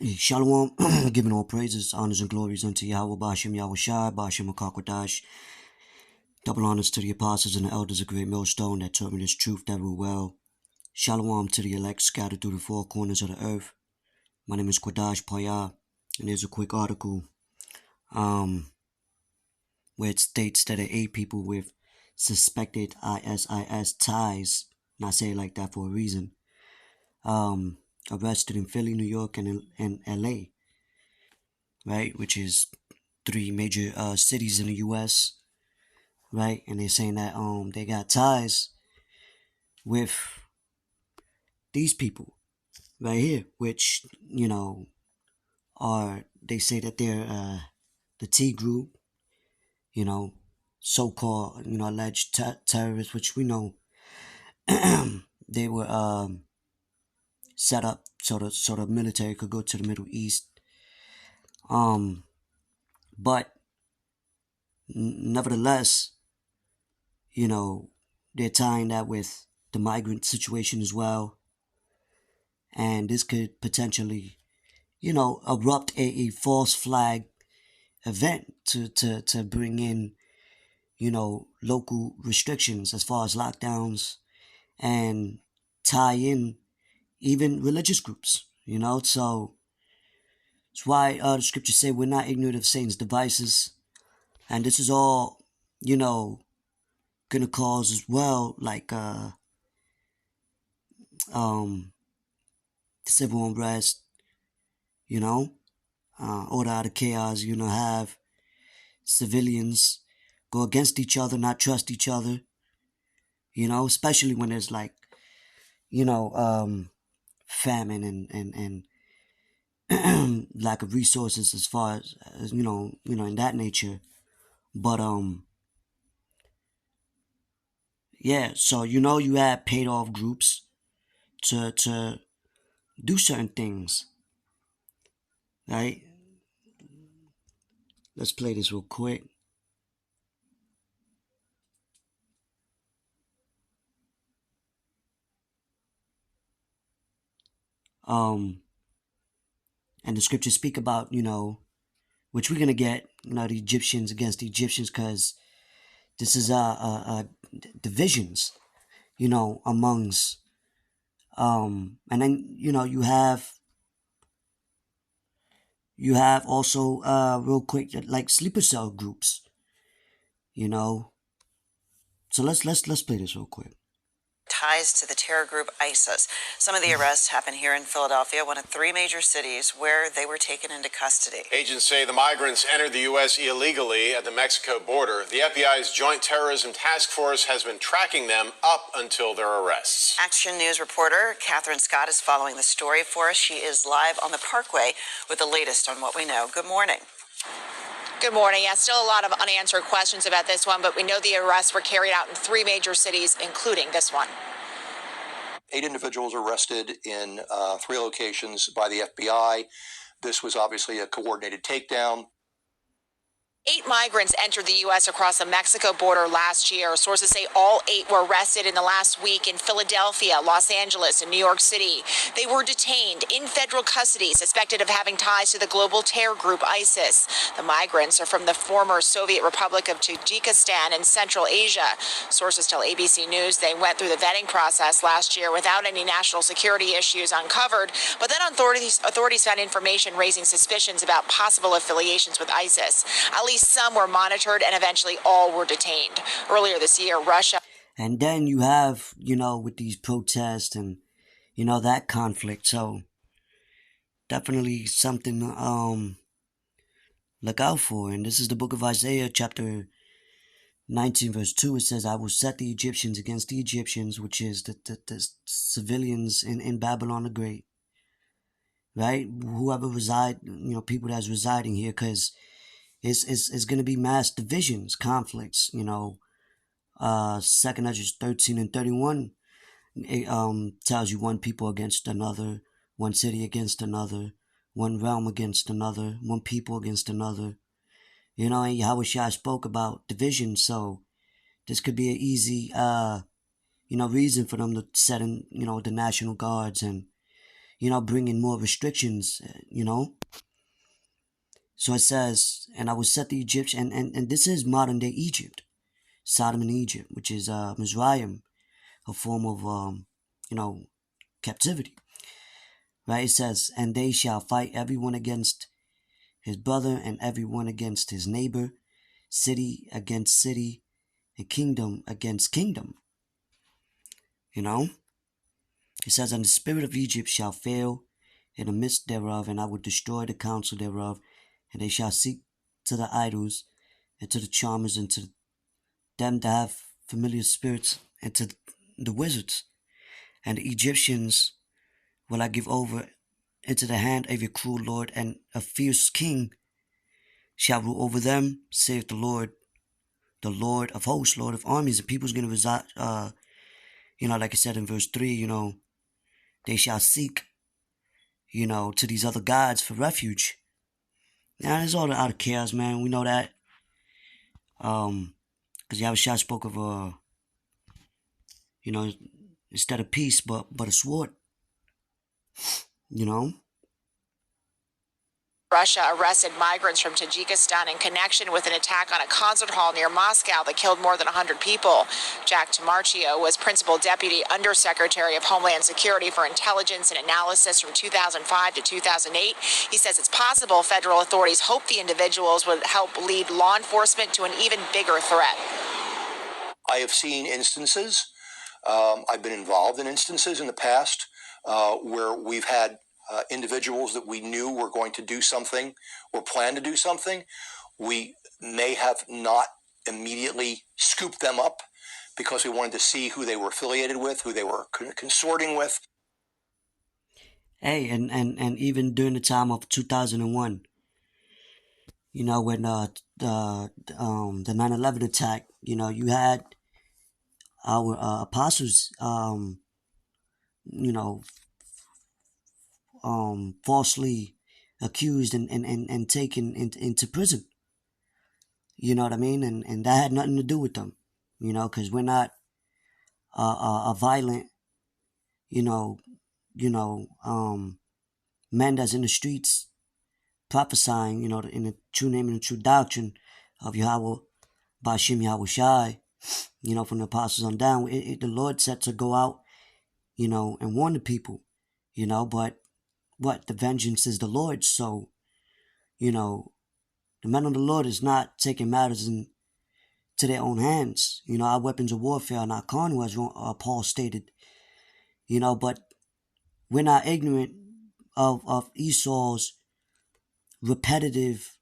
Shalom, giving all praises, honors, and glories unto Yahweh, Bashem, Yahweh Shai, Bashem, Akakwadash. Double honors to the apostles and the elders of Great Millstone that taught me this truth that rule well. Shalom to the elect scattered through the four corners of the earth. My name is Kwadash Paya, and there's a quick article where it states that 8 people with suspected ISIS ties, and I say it like that for a reason, arrested in Philly, New York, and LA, right, which is 3 major cities in the U.S., right, and they're saying that they got ties with these people right here, which, they say that they're the T group, so-called, alleged terrorists, which we know they were set up so the military could go to the Middle East. But nevertheless, they're tying that with the migrant situation as well. And this could potentially, erupt a false flag event to bring in, local restrictions as far as lockdowns and tie in even religious groups, So it's why the scriptures say we're not ignorant of Satan's devices. And this is all, gonna cause as well, like, civil unrest, order out of chaos, have civilians go against each other, not trust each other, especially when there's like, famine and lack of resources as far as in that nature. But yeah, so you have paid off groups to do certain things, right? Let's play this real quick. And the scriptures speak about, which we're gonna get, the Egyptians against the Egyptians, because this is divisions, amongst, and then you have also real quick, like sleeper cell groups, So let's play this real quick. Ties to the terror group ISIS. Some of the arrests happened here in Philadelphia, one of 3 major cities where they were taken into custody. Agents say the migrants entered the U.S. illegally at the Mexico border. The FBI's Joint Terrorism Task Force has been tracking them up until their arrests. Action News reporter Catherine Scott is following the story for us. She is live on the Parkway with the latest on what we know. Good morning. Good morning. Yeah, still a lot of unanswered questions about this one, but we know the arrests were carried out in 3 major cities, including this one. 8 individuals arrested in 3 locations by the FBI. This was obviously a coordinated takedown. 8 migrants entered the U.S. across the Mexico border last year. Sources say all 8 were arrested in the last week in Philadelphia, Los Angeles, and New York City. They were detained in federal custody, suspected of having ties to the global terror group ISIS. The migrants are from the former Soviet Republic of Tajikistan in Central Asia. Sources tell ABC News they went through the vetting process last year without any national security issues uncovered, but then authorities found information raising suspicions about possible affiliations with ISIS. At least some were monitored, and eventually all were detained. Earlier this year, Russia... And then you have, with these protests and, that conflict. So definitely something look out for. And this is the book of Isaiah, chapter 19, verse 2. It says, I will set the Egyptians against the Egyptians, which is the civilians in Babylon the Great. Right? Whoever reside, people that's residing here, because it's going to be mass divisions, conflicts, 2 Ezra 13 and 31 tells you one people against another, one city against another, one realm against another, one people against another. And Yahweh Shai spoke about division, so this could be an easy, reason for them to set in, the National Guards and, bringing more restrictions, So it says, and I will set the Egyptian, and this is modern day Egypt, Sodom and Egypt, which is Mizraim, a form of, captivity. Right? It says, and they shall fight everyone against his brother and everyone against his neighbor, city against city, and kingdom against kingdom. It says, and the spirit of Egypt shall fail in the midst thereof, and I will destroy the counsel thereof, and they shall seek to the idols, and to the charmers, and to them that have familiar spirits, and to the wizards. And the Egyptians will I give over into the hand of a cruel Lord, and a fierce king shall rule over them, saith the Lord of hosts, Lord of armies. And people's going to reside, like I said in verse 3, they shall seek, to these other gods for refuge. Now, it's all out of chaos, man. We know that. Because Yahushua spoke of, instead of peace, but a sword. Russia arrested migrants from Tajikistan in connection with an attack on a concert hall near Moscow that killed more than 100 people. Jack Tamarchio was Principal Deputy Undersecretary of Homeland Security for Intelligence and Analysis from 2005 to 2008. He says it's possible federal authorities hope the individuals would help lead law enforcement to an even bigger threat. I have seen instances, I've been involved in instances in the past where we've had individuals that we knew were going to do something or plan to do something. We may have not immediately scooped them up because we wanted to see who they were affiliated with, who they were consorting with. Hey, and even during the time of 2001, when the 9/11 attack, you had our apostles, falsely accused and taken into prison. You know what I mean? And that had nothing to do with them, because we're not a violent, men that's in the streets prophesying, in the true name and the true doctrine of Yahweh, Bashim Yahushai, from the apostles on down. The Lord said to go out, and warn the people, but the vengeance is the Lord's. So, the men of the Lord is not taking matters into their own hands. Our weapons of warfare are not carnal, as Paul stated. But we're not ignorant of Esau's repetitive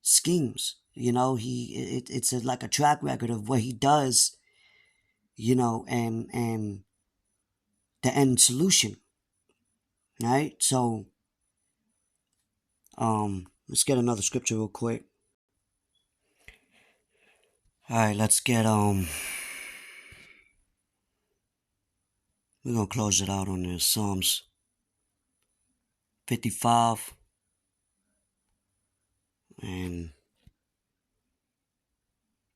schemes. It's like a track record of what he does, and the end solution. Right? So, let's get another scripture real quick. Alright, let's get, we're gonna close it out on this. Psalms 55 and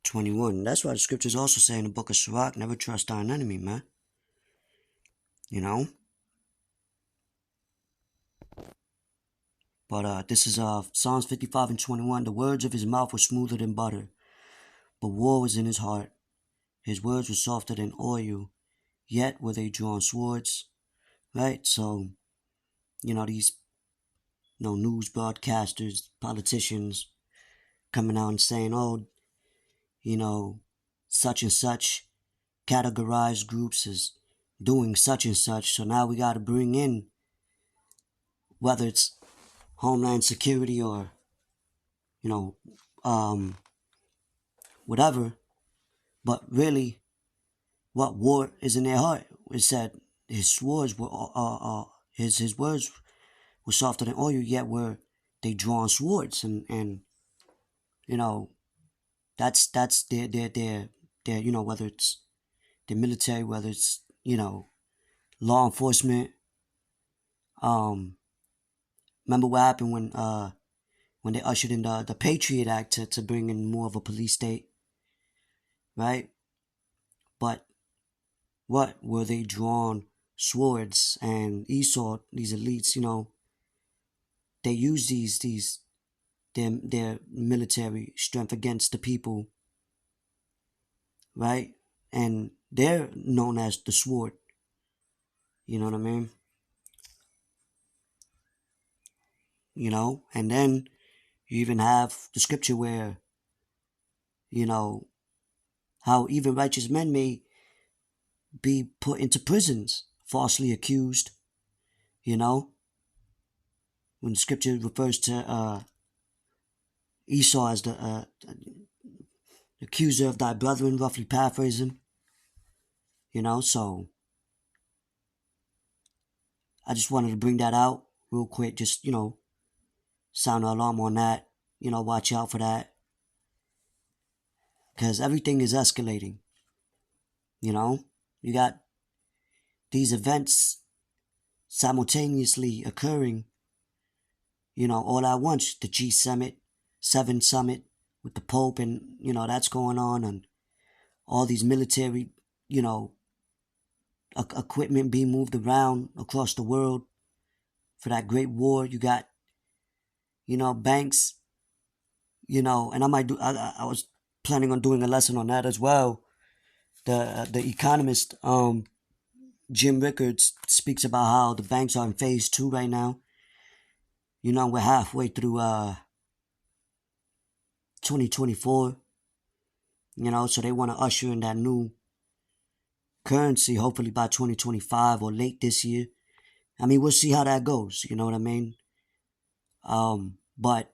21. That's why the scriptures also say in the book of Sirach, never trust thine enemy, man. But this is Psalms 55 and 21. The words of his mouth were smoother than butter, but war was in his heart. His words were softer than oil, yet were they drawn swords. Right? So, these news broadcasters, politicians coming out and saying, oh, such and such categorized groups as doing such and such. So now we got to bring in, whether it's Homeland Security or, whatever. But really, what war is in their heart? It said his words were his words were softer than oil, yet were they drawn swords, and that's their whether it's the military, whether it's law enforcement. Remember what happened when they ushered in the Patriot Act to bring in more of a police state, right? But what were they drawn swords, and Esau, these elites, they use their military strength against the people, right? And they're known as the sword. You know what I mean? And then you even have the scripture where, how even righteous men may be put into prisons, falsely accused, when the scripture refers to Esau as the accuser of thy brethren, roughly paraphrasing, so I just wanted to bring that out real quick, just, sound an alarm on that, watch out for that, because everything is escalating, you got these events simultaneously occurring, all at once. The G7 summit with the Pope, and, that's going on, and all these military, equipment being moved around across the world for that great war. You got, banks, and I was planning on doing a lesson on that as well. The economist, Jim Rickards, speaks about how the banks are in phase 2 right now. We're halfway through 2024, so they want to usher in that new currency, hopefully by 2025 or late this year. I mean, we'll see how that goes, you know what I mean? But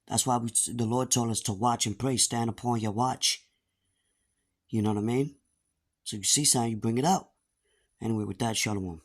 that's why the Lord told us to watch and pray, stand upon your watch. You know what I mean? So you see something, you bring it out. Anyway, with that, shalom.